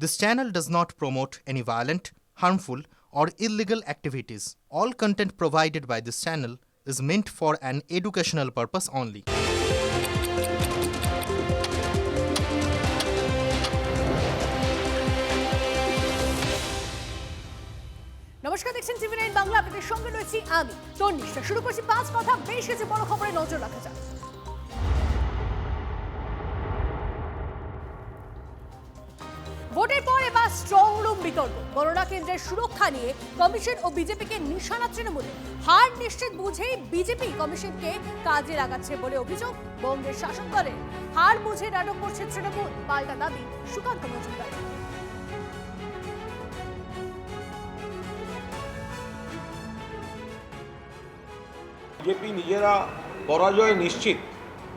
This channel does not promote any violent, harmful, or illegal activities. All content provided by this channel is meant for an educational purpose only. নমস্কার, দেখছেন টিভি9 বাংলা। আপনাদের সঙ্গে রয়েছি আমি তন্নিষ্ঠা। শুরু করছি 5 কথা বেশ কিছু বড় খবরে নজর রাখা যাক। ভোটের পর এবার স্ট্রং রুম বিতর্ক। গণনা কেন্দ্রের সুরক্ষা নিয়ে কমিশন ও বিজেপিকে নিশানা তৃণমূলে। হার নিশ্চিত বুঝেই বিজেপি কমিশনকে কাজে লাগাচ্ছে বলে অভিযোগ বঙ্গের শাসক দলের। হার বুঝে নাটক করছে তৃণমূল, পাল্টা দাবি সুকান্ত মজুমদার। বিজেপি নিজেরা পরাজয় নিশ্চিত,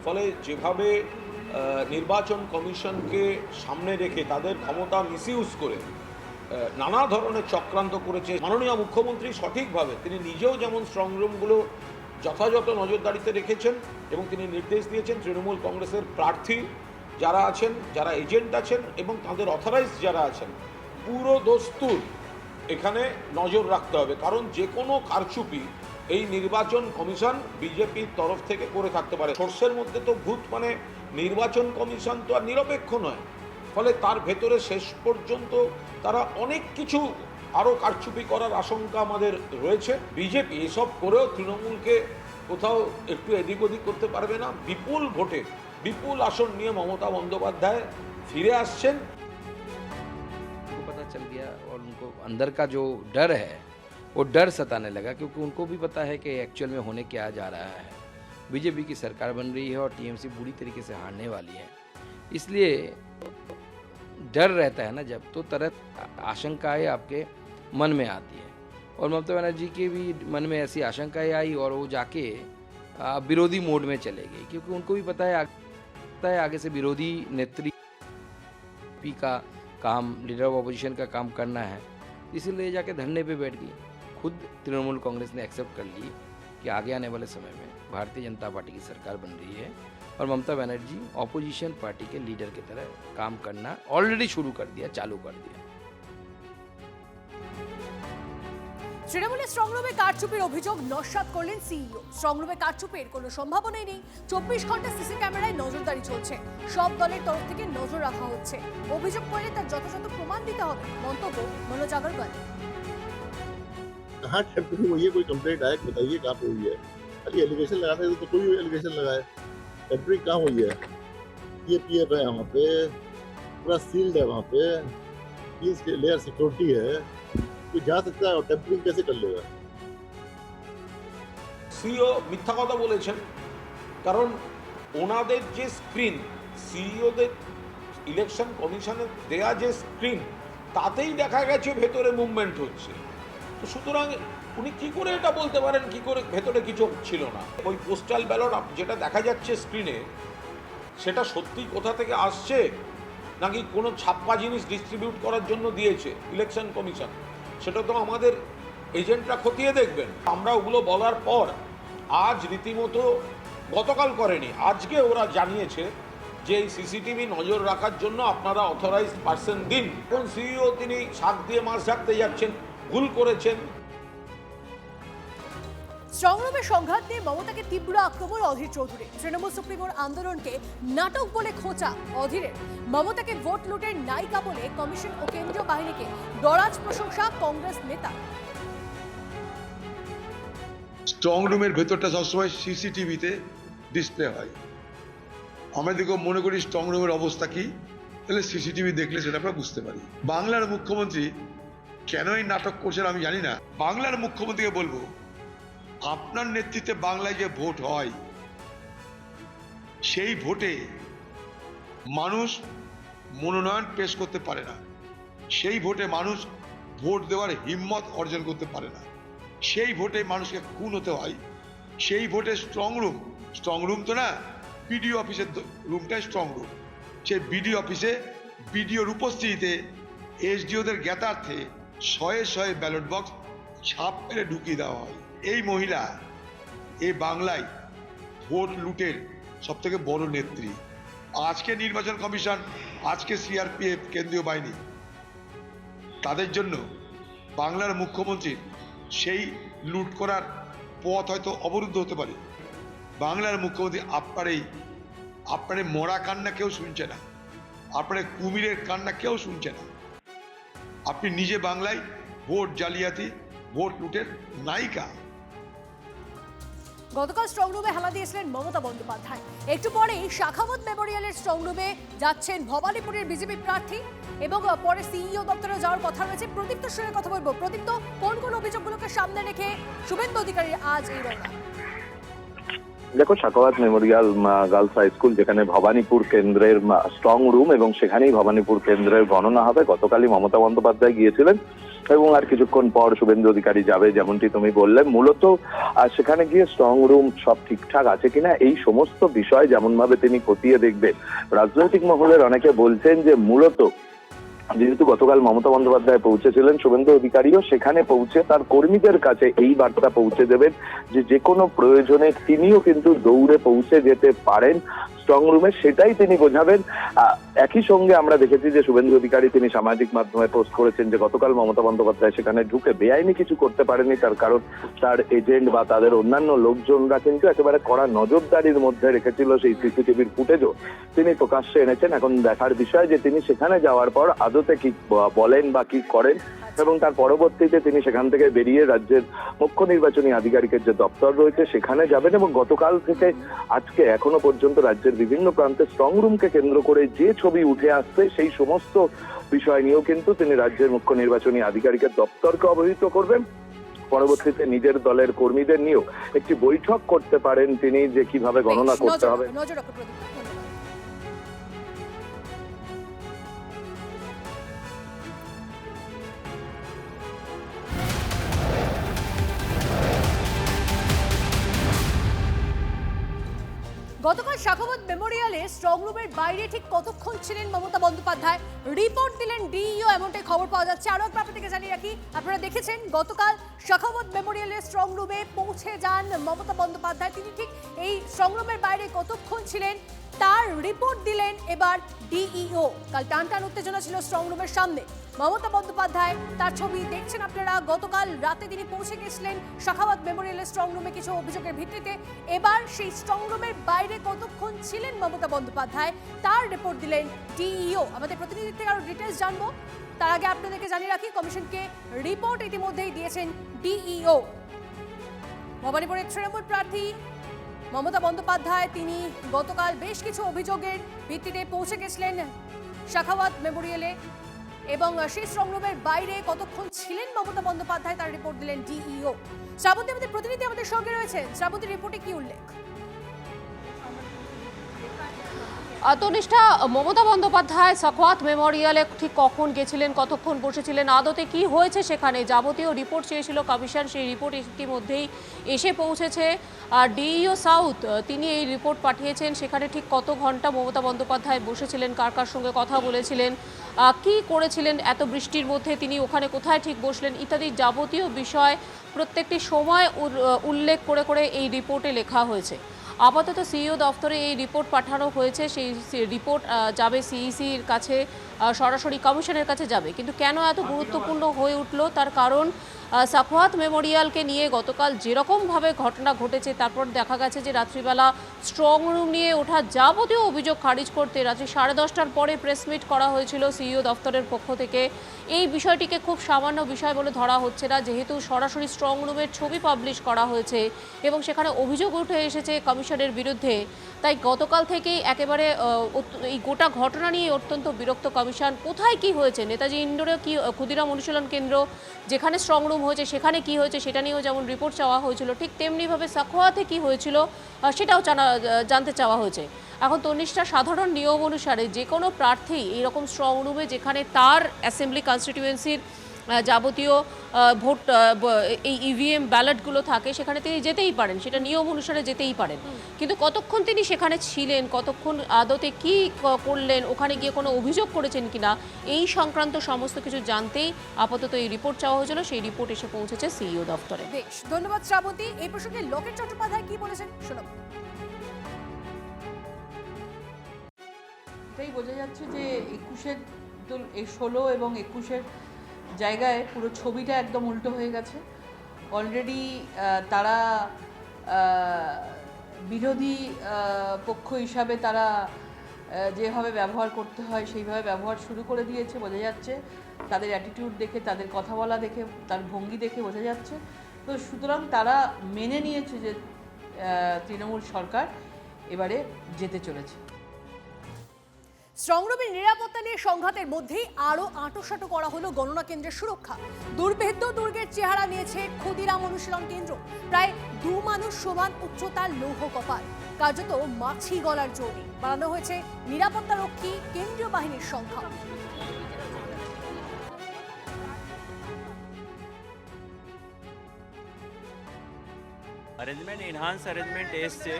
ফলে যেভাবে নির্বাচন কমিশনকে সামনে রেখে তাদের ক্ষমতা মিসইউজ করে নানা ধরনের চক্রান্ত করেছে মাননীয় মুখ্যমন্ত্রী সঠিকভাবে তিনি নিজেও যেমন স্ট্রংরুমগুলো যথাযথ নজরদারিতে রেখেছেন এবং তিনি নির্দেশ দিয়েছেন তৃণমূল কংগ্রেসের প্রার্থী যারা আছেন, যারা এজেন্ট আছেন এবং তাদের অথরাইজড যারা আছেন, পুরো দস্তুর এখানে নজর রাখতে হবে। কারণ যে কোনো কারচুপি এই নির্বাচন কমিশন বিজেপির তরফ থেকে করে থাকতে পারে। সোর্সের মধ্যে তো ভূত, মানে নির্বাচন কমিশন তো আর নিরপেক্ষ নয়, ফলে তার ভেতরে শেষ পর্যন্ত তারা অনেক কিছু আরও কারচুপি করার আশঙ্কা আমাদের রয়েছে। বিজেপি এসব করেও তৃণমূলকে কোথাও একটু এদিক ওদিক করতে পারবে না। বিপুল ভোটে বিপুল আসন নিয়ে মমতা বন্দ্যোপাধ্যায় ফিরে আসছেন। पता चल गया और उनको अंदर का जो डर है वो डर सताने लगा, क्योंकि उनको भी पता है कि एक्चुअल में होने क्या जा रहा है। बीजेपी की सरकार बन रही है और टीएमसी बुरी तरीके से हारने वाली है, इसलिए डर रहता है ना जब, तो तरह आशंकाएं आपके मन में आती है। और ममता बनर्जी के भी मन में ऐसी आशंकाएं आई और वो जाके विरोधी मोड में चले गई, क्योंकि उनको भी पता है आगे से विरोधी नेतृत्व का काम, लीडर ऑफ अपोजिशन का काम करना है, इसीलिए जाके धरने पे बैठ गई। खुद तृणमूल कांग्रेस ने एक्सेप्ट कर ली कि आगे आने वाले समय में भारतीय जनता पार्टी की सरकार बन रही है और ममता बनर्जी ऑपोजिशन पार्टी के लीडर की तरह काम करना ऑलरेडी शुरू कर दिया, चालू कर दिया। তৃণমূলের স্ট্রংরুমে কারচুপির অভিযোগ নস্যাৎ করলেন সিইও। স্ট্রংরুমে কারচুপির কোনো সম্ভাবনাই নেই। 24 ঘন্টা সিসি ক্যামেরায় নজরদারি চলছে। সব দলের তরফ থেকে নজর রাখা হচ্ছে। অভিযোগ করলে তার যথাযথ প্রমাণ দিতে হবে। মন্তব্য মনোজ আগরওয়াল। कहाँ टेम्परिंग हुई है? कोई कंप्लेंट आया बताइए कहाँ पे हुई है? खाली एलिगेशन लगाते हैं तो कोई एलिगेशन लगाए। टेम्परिंग कहाँ हुई है? ये पीएफ है वहाँ पे, पूरा सील्ड है वहाँ पे, 3 लेयर सिक्योरिटी है, कोई जा सकता है और टेम्परिंग कैसे कर लेगा? সিইও মিথ্যা কথা বলেছেন, কারণ ওনাদের যে স্ক্রিন, সিইওদের ইলেকশন কমিশনের দেয়া যে স্ক্রিন, তাতেই দেখা গেছে ভেতরে মুভমেন্ট হচ্ছে। তো সুতরাং উনি কি করে এটা বলতে পারেন কি করে ভেতরে কিছু ছিল না? ওই পোস্টাল ব্যালট যেটা দেখা যাচ্ছে স্ক্রিনে, সেটা সত্যি কোথা থেকে আসছে নাকি কোনো ছাপ্পা জিনিস ডিস্ট্রিবিউট করার জন্য দিয়েছে ইলেকশন কমিশন, সেটা তো আমাদের এজেন্টরা খতিয়ে দেখবেন। আমরা ওগুলো বলার পর আজ রীতিমতো, গতকাল করেনি, আজকে ওরা জানিয়েছে যে এই সিসিটিভি নজর রাখার জন্য আপনারা অথরাইজড পার্সন দিন। এখন সিইও তিনি শাক দিয়ে মাছ ঢাকতে যাচ্ছেন, ভুল করেছেন। স্ট্রংরুমে সংঘাত নিয়ে মমতাকে তীব্র আক্রমণ অধীর চৌধুরী। তৃণমূল সুপ্রিমোর আন্দোলনকে নাটক বলে খোঁচা অধীরের। মমতাকে ভোট লুটের নায়িকা বলে কমিশন ও কেন্দ্রীয় বাহিনীকে দরাজ প্রশংসা কংগ্রেস নেতা। স্ট্রং রুমের ভেতরটা সবসময় সিসিটিভিতে ডিসপ্লে হয়। আমরা দেখো মনে করি স্ট্রং রুমের অবস্থা কি, তাহলে সিসিটিভি দেখলে সেটা আমরা বুঝতে পারি। বাংলার মুখ্যমন্ত্রী কেন এই নাটক করছেন আমি জানি না। বাংলার মুখ্যমন্ত্রীকে বলবো, আপনার নেতৃত্বে বাংলায় যে ভোট হয়, সেই ভোটে মানুষ মনোনয়ন পেশ করতে পারে না, সেই ভোটে মানুষ ভোট দেওয়ার হিম্মত অর্জন করতে পারে না, সেই ভোটে মানুষকে খুন হতে হয়। সেই ভোটে স্ট্রং রুম তো না, বিডিও অফিসের রুমটাই স্ট্রং রুম। সেই বিডিও অফিসে বিডিওর উপস্থিতিতে এসডিওদের জ্ঞাতার্থে শয়ে ব্যালট বক্স ছাপ মেরে ঢুকিয়ে দেওয়া হয়। এই মহিলা এই বাংলায় ভোট লুটের সব থেকে বড় নেত্রী। আজকে নির্বাচন কমিশন, আজকে সিআরপিএফ কেন্দ্রীয় বাহিনী তাদের জন্য বাংলার মুখ্যমন্ত্রীর সেই লুট করার পথ হয়তো অবরুদ্ধ হতে পারে। বাংলার মুখ্যমন্ত্রী আপনার এই মরা কান্না কেউ শুনছে না, আপনার এই কুমিরের কান্না কেউ শুনছে না। আপনি নিজে বাংলায় ভোট জালিয়াতি, ভোট লুটের নায়িকা। গতকাল স্ট্রং রুমে হানা দিয়েছিলেন মমতা বন্দ্যোপাধ্যায়। একটু পরেই শাখাওয়াত মেমোরিয়ালের স্ট্রং রুমে যাচ্ছেন ভবানীপুরের বিজেপি প্রার্থী এবং পরে সিইও দপ্তরে যাওয়ার কথা রয়েছে। প্রদীপ্তর সঙ্গে কথা বলবো। প্রদীপ্ত, কোন কোন অভিযোগগুলোকে সামনে রেখে শুভেন্দু অধিকারীর আজ এই রওনা? দেখো, Sakhawat memorial girls high school, যেখানে ভবানীপুর কেন্দ্রের স্ট্রং রুম এবং সেখানেই ভবানীপুর কেন্দ্রের গণনা হবে। গতকালই মমতা বন্দ্যোপাধ্যায় গিয়েছিলেন এবং আর কিছুক্ষণ পর শুভেন্দু অধিকারী যাবে, যেমনটি তুমি বললে। মূলত সেখানে গিয়ে স্ট্রং রুম সব ঠিকঠাক আছে কিনা এই সমস্ত বিষয় যেমন ভাবে তিনি খতিয়ে দেখবেন। রাজনৈতিক মহলের অনেকে বলছেন যে মূলত যেহেতু গতকাল মমতা বন্দ্যোপাধ্যায় পৌঁছেছিলেন, শুভেন্দু অধিকারীও সেখানে পৌঁছে তার কর্মীদের কাছে এই বার্তা পৌঁছে দেবেন যে কোনো প্রয়োজনে তিনিও কিন্তু দৌড়ে পৌঁছে যেতে পারেন স্ট্রং রুমে, সেটাই তিনি বোঝাবেন। একই সঙ্গে আমরা দেখেছি যে শুভেন্দু অধিকারী তিনি সামাজিক মাধ্যমে পোস্ট করেছেন যে গতকাল মমতা বন্দ্যোপাধ্যায় সেখানে ঢুকে বেআইনি কিছু করতে পারেনি, তার কারণ তার এজেন্ট বা তাদের অন্যান্য লোকজনরা কিন্তু একেবারে কড়া নজরদারির মধ্যে রেখেছিল সেই সিসিটিভির ফুটেজও তিনি প্রকাশ্যে এনেছেন। এখন দেখার বিষয় যে তিনি সেখানে যাওয়ার পর আদতে কি বলেন বা কি করেন, এবং তার পরবর্তীতে তিনি সেখান থেকে বেরিয়ে রাজ্যের মুখ্য নির্বাচনী আধিকারিকের যে দপ্তর রয়েছে সেখানে যাবেন। এবং গতকাল থেকে আজকে এখনো পর্যন্ত রাজ্যের বিভিন্ন প্রান্তে স্ট্রং রুমকে কেন্দ্র করে যে ছবি উঠে আসছে সেই সমস্ত বিষয় নিয়েও কিন্তু তিনি রাজ্যের মুখ্য নির্বাচনী আধিকারিকের দপ্তরকে অবহিত করবেন। পরবর্তীতে নিজের দলের কর্মীদের নিয়েও একটি বৈঠক করতে পারেন তিনি, যে কিভাবে গণনা করতে হবে। নজর রাখো প্রদীপ। গতকাল শাখাওয়াত মেমোরিয়ালে স্ট্রং রুমের বাইরে ঠিক কতক্ষণ ছিলেন মমতা বন্দ্যোপাধ্যায়? রিপোর্ট দিলেন ডিইও, এমনটাই খবর পাওয়া যাচ্ছে। আরও একবার আপনাদেরকে জানিয়ে রাখি, আপনারা দেখেছেন গতকাল শাখাওয়াত মেমোরিয়ালের স্ট্রং রুমে পৌঁছে যান মমতা বন্দ্যোপাধ্যায়। তিনি ঠিক এই স্ট্রং রুমের বাইরে কতক্ষণ ছিলেন তার রিপোর্ট দিলেন এবার ডিইও। কাল টান টান উত্তেজনা ছিল স্ট্রং রুমের সামনে। মমতা বন্দ্যোপাধ্যায়, তার ছবি দেখছেন আপনারা। গতকাল রাতে তিনি পৌঁছে গেছিলেন শাখাওয়াত মেমোরিয়ালের স্ট্রং রুমে কিছু অভিযোগের ভিত্তিতে। এবার সেই স্ট্রং রুমের বাইরে কতক্ষণ ছিলেন মমতা বন্দ্যোপাধ্যায় তার রিপোর্ট দিলেন ডিইও। আমাদের প্রতিনিধির থেকে আরো ডিটেলস জানবো। তার আগে আপনাদেরকে জানিয়ে রাখি, কমিশনকে রিপোর্ট ইতিমধ্যেই দিয়েছেন ডিইও। ভবানীপুরের তৃণমূল প্রার্থী মমতা বন্দ্যোপাধ্যায় তিনি গতকাল বেশ কিছু অভিযোগের ভিত্তিতে পৌঁছে গেছিলেন শাখাওয়াত মেমোরিয়ালে এবং সেই স্ট্রং রুমের বাইরে কতক্ষণ ছিলেন মমতা বন্দ্যোপাধ্যায় তার রিপোর্ট দিলেন ডিইও। শ্রাবন্তী আমাদের প্রতিনিধি আমাদের সঙ্গে রয়েছেন। শ্রাবন্তী, রিপোর্টে কি উল্লেখ? তনিষ্ঠা, মমতা বন্দ্যোপাধ্যায় শাখাওয়াত মেমোরিয়ালে ঠিক কখন গেছিলেন, কতক্ষণ বসেছিলেন, আদতে কি হয়েছে সেখানে যাবতীয় রিপোর্ট চেয়েছিল কমিশন, সেই রিপোর্ট ইতিমধ্যেই এসে পৌঁছেছে। আর ডিইও সাউথ তিনি এই রিপোর্ট পাঠিয়েছেন। সেখানে ঠিক কত ঘন্টা মমতা বন্দ্যোপাধ্যায় বসেছিলেন, কার কার সঙ্গে কথা বলেছিলেন, কি করেছিলেন এত বৃষ্টির মধ্যে, তিনি ওখানে কোথায় ঠিক বসলেন ইত্যাদি যাবতীয় বিষয় প্রত্যেকটি সময় উল্লেখ করে করে এই রিপোর্টে লেখা হয়েছে। আপাতত সিইও দফতরে এই রিপোর্ট পাঠানো হয়েছে। সেই রিপোর্ট যাবে সিইসির কাছে, সরাসরি কমিশনের কাছে যাবে। কিন্তু কেন এত গুরুত্বপূর্ণ হয়ে উঠলো তার কারণ শাখাওয়াত মেমোরিয়ালকে নিয়ে গতকাল যেরকমভাবে ঘটনা ঘটেছে, তারপর দেখা গেছে যে রাত্রিবেলা স্ট্রং রুম নিয়ে ওঠা যাবতীয় অভিযোগ খারিজ করতে রাত্রি 10:30টার পরে প্রেসমিট করা হয়েছিল সিইও দফতরের পক্ষ থেকে। এই বিষয়টিকে খুব সামান্য বিষয় বলে ধরা হচ্ছে না, যেহেতু সরাসরি স্ট্রং রুমের ছবি পাবলিশ করা হয়েছে এবং সেখানে অভিযোগ উঠে এসেছে কমিশনের বিরুদ্ধে। তাই গতকাল থেকেই একেবারে এই গোটা ঘটনা নিয়ে অত্যন্ত বিরক্ত কমিশন। কোথায় কি হয়েছে, নেতাজি ইন্ডোরে কি ক্ষুদিরাম অনুশীলন কেন্দ্র যেখানে স্ট্রং রুম হয়েছে সেখানে কি হয়েছে সেটা নিয়েও যেমন রিপোর্ট চাওয়া হয়েছিল, ঠিক তেমনিভাবে শাখাওয়াতে কি হয়েছিল সেটাও জানতে চাওয়া হয়েছে। এখন তনিষ্ঠা, সাধারণ নিয়ম অনুসারে যে কোনো প্রার্থী এইরকম স্ট্রং রুমে যেখানে তার অ্যাসেম্বলি কনস্টিটিউয়েন্সির যাবতীয় ভোট এই ইভিএম ব্যালটগুলো থাকে সেখানে তিনি যেতেই পারেন, সেটা নিয়ম অনুসারে যেতেই পারেন। কিন্তু কতক্ষণ তিনি সেখানে ছিলেন, কতক্ষণ আদতে কি করলেন, ওখানে গিয়ে কোনো অভিযোগ করেছেন কিনা, এই সংক্রান্ত সমস্ত কিছু জানতেই আপাতত এই রিপোর্ট চাওয়া হয়েছিল। সেই রিপোর্ট এসে পৌঁছেছে সিইও দফতরে। বেশ, ধন্যবাদ শ্রাবন্তী। এই প্রসঙ্গে লোকেট চট্টোপাধ্যায় কি বলেছেন শোনাব। এটাই বোঝা যাচ্ছে যে 16 এবং 21-এর জায়গায় পুরো ছবিটা একদম উল্টো হয়ে গেছে। অলরেডি তারা বিরোধী পক্ষ হিসাবে তারা যেভাবে ব্যবহার করতে হয় সেইভাবে ব্যবহার শুরু করে দিয়েছে, বোঝা যাচ্ছে তাদের অ্যাটিটিউড দেখে, তাদের কথা বলা দেখে, তার ভঙ্গি দেখে বোঝা যাচ্ছে। তো সুতরাং তারা মেনে নিয়েছে যে তৃণমূল সরকার এবারে যেতে চলেছে। স্ট্রংরুমের নিরাপত্তা নিয়ে সংঘাতের মধ্যেই আরও আঁটোসাঁটো করা হলো গণনা কেন্দ্রের সুরক্ষা। দুর্ভেদ্য দুর্গের চেহারা নিয়েছে ক্ষুদিরাম অনুশীলন কেন্দ্র। প্রায় 2 মানুষ সমান উচ্চতার লৌহ কপাল, কার্যত মাছি গলার জোরে বাড়ানো হয়েছে নিরাপত্তা রক্ষী কেন্দ্রীয় বাহিনীর সংখ্যা। अरेंजमेंट इनहांस अरेंजमेंट এসছে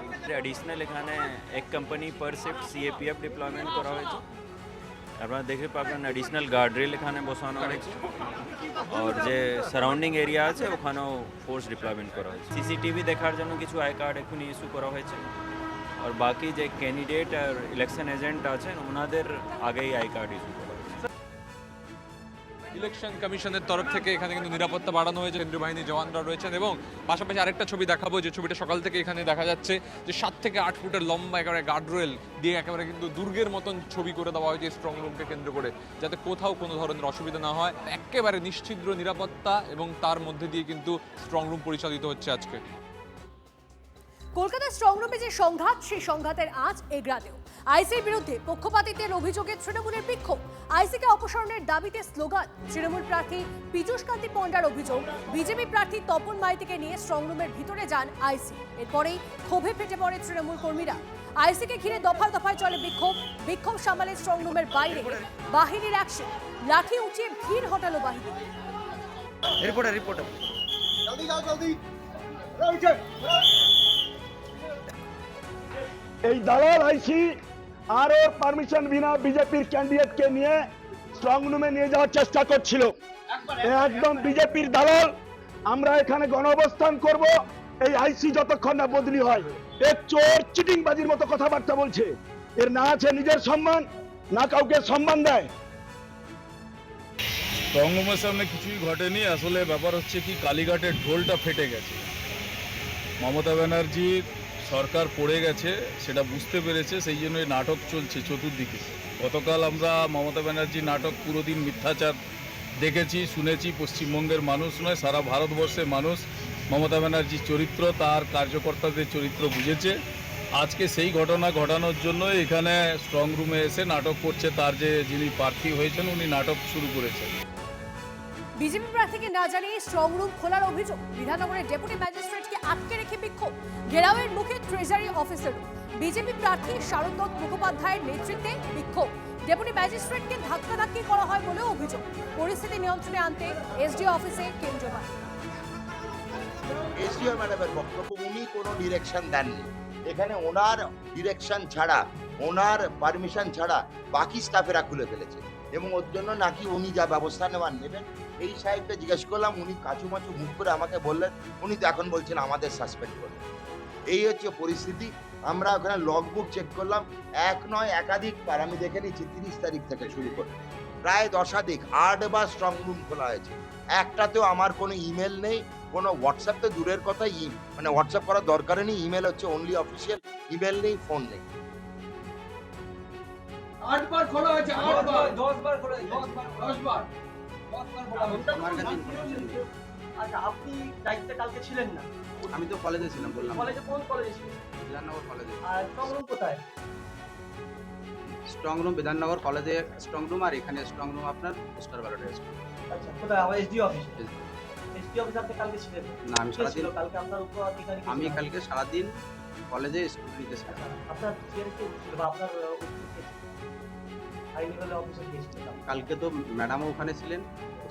এডিশনাল এখানে এক কোম্পানি পার শিফট সিএপিএফ ডিপ্লয়মেন্ট করা হয়েছে। আপনারা দেখে পাবেন এডিশনাল গার্ডরেল এখানে বসানো হয়েছে, আর যে সারাউন্ডিং এরিয়া আছে ওখানেও ফোর্স ডিপ্লয়মেন্ট করা হয়েছে। সিসিটিভি দেখার জন্য কিছু আই কার্ড এখনই ইস্যু করা হয়েছে, আর বাকি যে ক্যান্ডিডেট আর ইলেকশন এজেন্ট আছেন ওনাদের আগেই আই কার্ড ইস্যু করা হয়েছে। ইলেকশন কমিশনের তরফ থেকে এখানে কিন্তু নিরাপত্তা বাড়ানো হয়েছে, কেন্দ্রীয় বাহিনীর জওয়ানরা রয়েছেন। এবং পাশাপাশি আরেকটা ছবি দেখাবো, যে ছবিটা সকাল থেকে এখানে দেখা যাচ্ছে যে 7 থেকে 8 ফুটের লম্বা একেবারে গার্ডরেল দিয়ে একেবারে কিন্তু দুর্গের মতন ছবি করে দেওয়া হয়েছে স্ট্রং রুমকে কেন্দ্র করে, যাতে কোথাও কোনো ধরনের অসুবিধা না হয়। একেবারে নিশ্ছিদ্র নিরাপত্তা এবং তার মধ্যে দিয়ে কিন্তু স্ট্রং রুম পরিচালিত হচ্ছে আজকে। কলকাতার স্ট্রংরুমে যে সংঘাত, সেই সংঘাতের আঁচ এগরাতেও। আইসির বিরুদ্ধে পক্ষপাতিত্বের অভিযোগে তৃণমূলের বিক্ষোভ, আইসিকে অপসারণের দাবিতে স্লোগান। তৃণমূল প্রার্থী পীযূষ কান্তি পণ্ডার অভিযোগ, বিজেপি প্রার্থী তপন মাইতিকে নিয়ে স্ট্রংরুমের ভিতরে যান আইসি। এরপরেই ক্ষোভে ফেটে পড়ে তৃণমূল কর্মীরা। আইসিকে ঘিরে দফায় দফায় চলে বিক্ষোভ। বিক্ষোভ সামালে স্ট্রংরুমের বাইরে বাহিনীর অ্যাকশন, লাঠি উঁচিয়ে ভিড় হটালো বাহিনী। এই দালাল আইসি আর ওর পারমিশন বিনা বিজেপির ক্যান্ডিডেটকে নিয়ে স্ট্রং রুমে নিয়ে যাওয়ার চেষ্টা করছিল। একদম বিজেপির দালাল। আমরা এখানে গণ অবস্থান করব এই আইসি যতক্ষণ না বদলি হয়। এর চোর চিটিংবাজির মতো কথাবার্তা বলছে। এর না আছে নিজের সম্মান, না কাউকে সম্মান দেয়। স্ট্রং রুমের সামনে কিছুই ঘটেনি। আসলে ব্যাপার হচ্ছে কি, কালীঘাটের ঢোলটা ফেটে গেছে। মমতা ব্যানার্জির সরকার পড়ে গেছে সেটা বুঝতে পেরেছে, সেই জন্য নাটক চলছে চতুর্দিকে। গতকাল আমরা মমতা ব্যানার্জির নাটক পুরো দিন মিথ্যাচার দেখেছি, শুনেছি। পশ্চিমবঙ্গের মানুষ নয়, সারা ভারতবর্ষের মানুষ মমতা ব্যানার্জির চরিত্র, তার কার্যকর্তাদের চরিত্র বুঝেছে। আজকে সেই ঘটনা ঘটানোর জন্য এখানে স্ট্রং রুমে এসে নাটক করছে। তার যে যিনি প্রার্থী হয়েছেন উনি নাটক শুরু করেছেন। বিজেপি প্রার্থীকে না জানিয়ে স্ট্রং রুম খোলার অভিযোগ, বিধাননগরের ডেপুটি ম্যাজিস্ট্রেটকে আটকে রেখে বিক্ষোভ, ঘেরাওয়ের মুখে ট্রেজারি অফিসার। বিজেপি প্রার্থী শারদ মুখোপাধ্যায়ের নেতৃত্বে বিক্ষোভ, ডেপুটি ম্যাজিস্ট্রেটকে ধাক্কাধাক্কি করা হয় বলেও অভিযোগ। পরিস্থিতি নিয়ন্ত্রণে আনতে এসডিও অফিসে কেন্দ্রীয় বাহিনী। এসডিও ম্যাডামের বক্তব্য, উনি কোনো ডিরেকশন দেননি। এখানে ওনার ডিরেকশন ছাড়া, ওনার পারমিশন ছাড়া বাকি স্টাফেরা খুলে ফেলেছে, এবং ওর জন্য নাকি উনি যা ব্যবস্থা নেওয়ার নেবেন। এই সাহেবকে জিজ্ঞেস করলাম, উনি কাচুমাচু মুখ করে আমাকে বললেন, উনি তো এখন বলছেন আমাদের সাসপেন্ড করবেন। এই হচ্ছে পরিস্থিতি। আমরা ওখানে লগবুক চেক করলাম, এক নয় একাধিকবার আমি দেখে নিচ্ছি 30 তারিখ থেকে শুরু করে প্রায় 10 8বার স্ট্রং রুম খোলা হয়েছে। একটাতেও আমার কোনো ইমেল নেই, কোনো হোয়াটসঅ্যাপ তো দূরের কথা, মানে হোয়াটসঅ্যাপ করার দরকার নেই। ইমেল হচ্ছে অনলি অফিসিয়াল, ইমেল নেই, ফোন নেই। 8 বার খোলা হয়েছে, 8 বার 10 বার খোলা হয়েছে, 10 বার আচ্ছা, আপনি দায়িত্বে কালকে ছিলেন না? আমি তো কলেজে ছিলাম, বললাম। কলেজে কোন কলেজে ছিলেন? বিধাননগর কলেজে। আর স্ট্রং রুম কোথায়? স্ট্রং রুম বিধাননগর কলেজে স্ট্রং রুম, আর এখানে স্ট্রং রুম আপনার পোস্টার ব্যালটে। আচ্ছা, কোথায়? আমার এসডিও অফিস। এসডিও অফিস আপনি কালকে ছিলেন না? আমি সারাদিন, কালকে আপনার উপর অধিকারী, আমি কালকে সারাদিন কলেজে স্টুডেন্ট নিতে ছিলাম। আপনার চেয়ারে কে ছিল বা আপনার হাই লেভেলের অফিসার কে ছিল? কালকে তো ম্যাডামও ওখানে ছিলেন,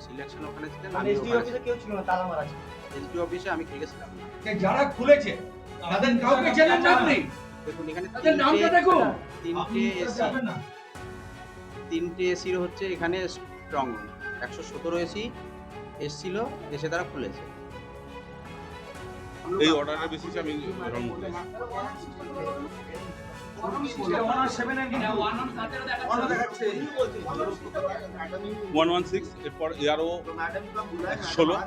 সিলেকশন ওখানে ছিলেন। আমি এসডিও অফিসে কেউ ছিল না, তালা মারা ছিল। এসডিও অফিসে আমি কালকে ছিলাম না। যারা খুলেছে তাদের কাউকে চেনেন না আপনি? দেখুন এখানে তাদের নামটা দেখুন। 3টে এসির হচ্ছে এখানে স্ট্রং রুম, 117 এসি এসছিল, এসে তারা খুলেছে। এই অর্ডারের বেসিসে আমি 116 এরপর এআরও 16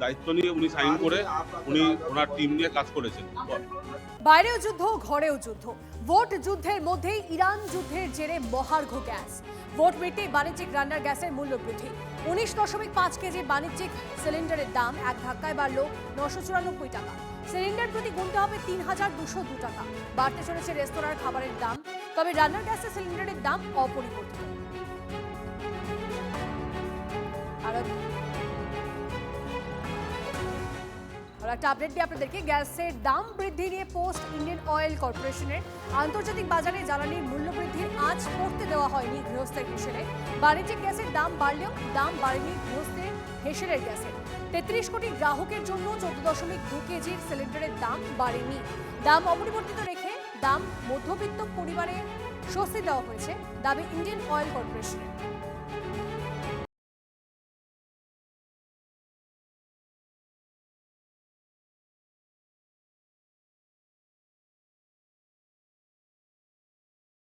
দায়িত্ব নিয়ে উনি সাইন করে উনি ওনার টিম নিয়ে কাজ করেছেন। বাইরেও যুদ্ধ, ঘরেও যুদ্ধ। ভোট যুদ্ধের মধ্যেই ইরান যুদ্ধের জেরে মহার্ঘ গ্যাস। ভোট মিটতেই বাণিজ্যিক রান্নার গ্যাসের মূল্য বৃদ্ধি। 19.5 কেজি বাণিজ্যিক সিলিন্ডারের দাম এক ধাক্কায় বাড়ল 994 টাকা। সিলিন্ডার প্রতি গুনতে হবে 3,202 টাকা। বাড়তে চলেছে রেস্তোরাঁর খাবারের দাম, তবে রান্নার গ্যাসের সিলিন্ডারের দাম অপরিবর্তিত। আর একটা আপডেট দিই আপনাদেরকে। গ্যাসের দাম বৃদ্ধি নিয়ে পোস্ট ইন্ডিয়ান অয়েল কর্পোরেশনের। আন্তর্জাতিক বাজারে জ্বালানির মূল্য বৃদ্ধির আঁচ পড়তে দেওয়া হয়নি গৃহস্থের হিসেবে। বাণিজ্যিক গ্যাসের দাম বাড়লেও দাম বাড়েনি গৃহস্থের হেসেলের গ্যাসের। 33 কোটি গ্রাহকের জন্য 14.2 কেজির সিলিন্ডারের দাম বাড়েনি। দাম অপরিবর্তিত রেখে দাম মধ্যবিত্ত পরিবারে স্বস্তি দেওয়া হয়েছে, দাবি ইন্ডিয়ান অয়েল কর্পোরেশনের।